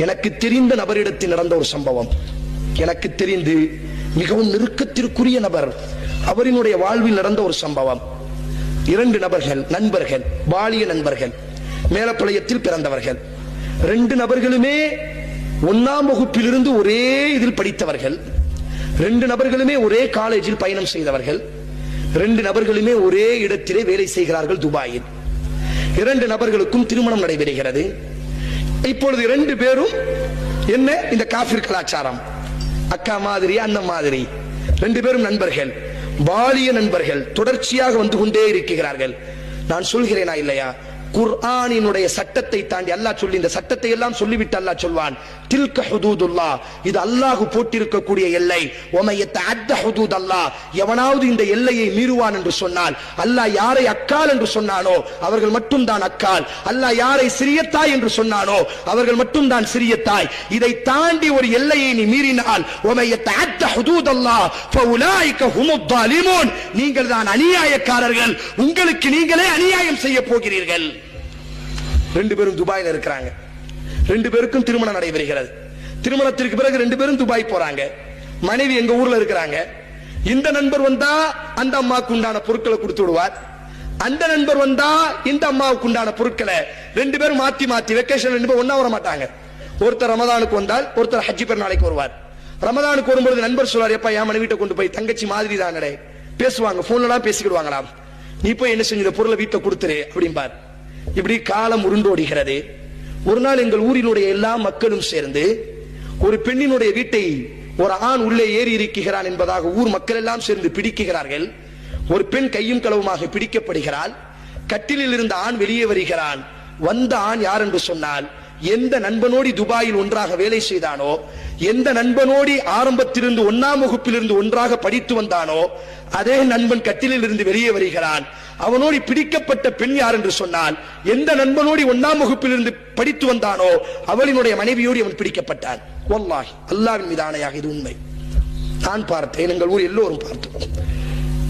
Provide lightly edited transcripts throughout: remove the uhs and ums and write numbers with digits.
எனக்கு தெரிந்த நபரிடத்தில் நடந்த ஒரு சம்பவம். எனக்கு தெரிந்து மிகவும் நெருக்கத்திற்குரிய நபர், அவரினுடைய வாழ்வில் நடந்த ஒரு சம்பவம். 2 நபர்கள், நண்பர்கள், பாலிய நண்பர்கள், மேலப்பாளையத்தில் பிறந்தவர்கள். 2 நபர்களுமே 1ஆம் வகுப்பிலிருந்து ஒரே இதில் படித்தவர்கள். 2 நபர்களுமே ஒரே காலேஜில் பயணம் செய்தவர்கள். 2 நபர்களுமே ஒரே இடத்திலே வேலை செய்கிறார்கள் துபாயில். 2 நபர்களுக்கும் திருமணம் நடைபெறுகிறது. இப்பொழுது 2 பேரும் என்ன, இந்த காஃபிர் கலாச்சாரம், அக்கா மாதிரி அண்ணன் மாதிரி, 2 பேரும் நண்பர்கள், பாலிய நண்பர்கள், தொடர்ச்சியாக வந்து கொண்டே இருக்கிறார்கள். நான் சொல்கிறேனா இல்லையா, குர்ஆனினுடைய சட்டத்தை தாண்டி அல்லாஹ் சொல்லி, இந்த சட்டத்தை எல்லாம் சொல்லிவிட்டு அல்லாஹ் சொல்வான், தில்க ஹுதூதுல்லாஹ், இது அல்லாஹ் போட்டிருக்கக்கூடிய எல்லை. வமன் யதஅத்த ஹுதூதல்லாஹ், எவனாவது இந்த எல்லையை மீறுவான் என்று சொன்னால், அல்லாஹ் யாரை அக்கால் என்று சொன்னானோ அவர்கள் மட்டும் தான் அக்கால், அல்லாஹ் யாரை சிறிய தாய் என்று சொன்னானோ அவர்கள் மட்டும் தான் சிறிய தாய். இதை தாண்டி ஒரு எல்லையை நீ மீறினால், வமன் யதஅத்த ஹுதூதல்லாஹ் ஃபஉலாயிக ஹுமுத் ஸாலிமூன், நீங்கள் தான் அநியாயக்காரர்கள், உங்களுக்கு நீங்களே அநியாயம் செய்ய போகிறீர்கள். 2 பேரும் துபாயில இருக்கிறாங்க. 2 பேருக்கும் திருமணம் நடைபெறுகிறது. திருமணத்திற்கு பிறகு 2 பேரும் துபாய் போறாங்க. மனைவி எங்க ஊர்ல இருக்கிறாங்க. இந்த நண்பர் வந்தா அந்த அம்மாவுக்கு உண்டான பொருட்களை கொடுத்து விடுவார். அந்த நண்பர் வந்தா இந்த அம்மாவுக்கு உண்டான பொருட்களை 2 பேரும் மாத்தி மாத்தி, வெக்கேஷன் 2 பேரும் ஒண்ணா வர மாட்டாங்க. ஒருத்தர் ரமதானுக்கு வந்தால் ஒருத்தர் ஹஜ்ஜி பெருநாளைக்கு வருவார். ரமதானுக்கு வரும்போது நண்பர் சொல்வார், எப்பா என் மனைவிட்ட கொண்டு போய், தங்கச்சி மாதிரி தானே பேசுவாங்க, போன்லாம் பேசிக்கிடுவாங்களாம், நீ போய் என்ன செஞ்ச பொருளை வீட்டை கொடுத்துரு அப்படிம்பார். இப்படி காலம் உருண்டோடுகிறது. ஒரு நாள் எங்கள் ஊரினுடைய எல்லா மக்களும் சேர்ந்து ஒரு பெண்ணினுடைய வீட்டை ஒரு ஆண் உள்ளே ஏறி இருக்கிறான் என்பதாக ஊர் மக்கள் எல்லாம் சேர்ந்து பிடிக்கிறார்கள். ஒரு பெண் கையும் களவுமாக பிடிக்கப்படுகிறாள். கட்டிலில் இருந்த ஆண் வெளியே வருகிறான். வந்த ஆண் யார் என்று சொன்னால், எந்த நண்பனோடி துபாயில் ஒன்றாக வேலை செய்தானோ, எந்த நண்பனோடி ஆரம்பத்திலிருந்து 1ஆம் வகுப்பிலிருந்து ஒன்றாக படித்து வந்தானோ அதே நண்பன் கட்டிலில் இருந்து வெளியே வருகிறான். அவனோடு பிடிக்கப்பட்ட பெண் யார் என்று சொன்னால், எந்த நண்பனோடு 1ஆம் வகுப்பிலிருந்து படித்து வந்தானோ அவளினுடைய மனைவியோடு அவன் பிடிக்கப்பட்டான். வல்லாஹி, அல்லாஹ்வின் மீது ஆணையாக இது உண்மை. நான் பார்த்தேன், எங்கள் ஊர் எல்லோரும் பார்த்தோம்.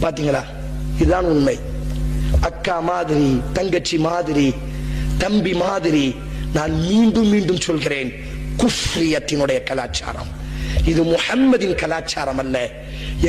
பாத்தீங்களா, இதுதான் உண்மை. அக்கா மாதிரி, தங்கச்சி மாதிரி, தம்பி மாதிரி. நான் மீண்டும் மீண்டும் சொல்கிறேன், குஃப்ரியத்தினுடைய கலாச்சாரம் இது, முஹம்மதின் கலாச்சாரம் அல்ல.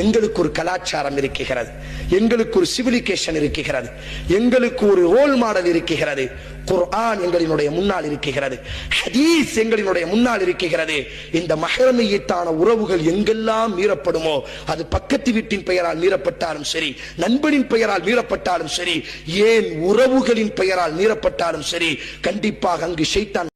எங்களுக்கு ஒரு கலாச்சாரம் இருக்கிறது, எங்களுக்கு ஒரு சிவிலிகேஷன் இருக்கிறது, எங்களுக்கு ஒரு ரோல் மாடல் இருக்கிறது. குர்ஆன் எங்களினுடைய முன்னால் இருக்கிறது, ஹதீஸ் எங்களினுடைய முன்னால் இருக்கிறது. இந்த மஹரமியத்தான உறவுகள் எங்கெல்லாம் மீறப்படுமோ, அது பக்கத்து வீட்டின் பெயரால் மீறப்பட்டாலும் சரி, நண்பனின் பெயரால் மீறப்பட்டாலும் சரி, ஏன் உறவுகளின் பெயரால் மீறப்பட்டாலும் சரி, கண்டிப்பாக அங்கு ஷைத்தான்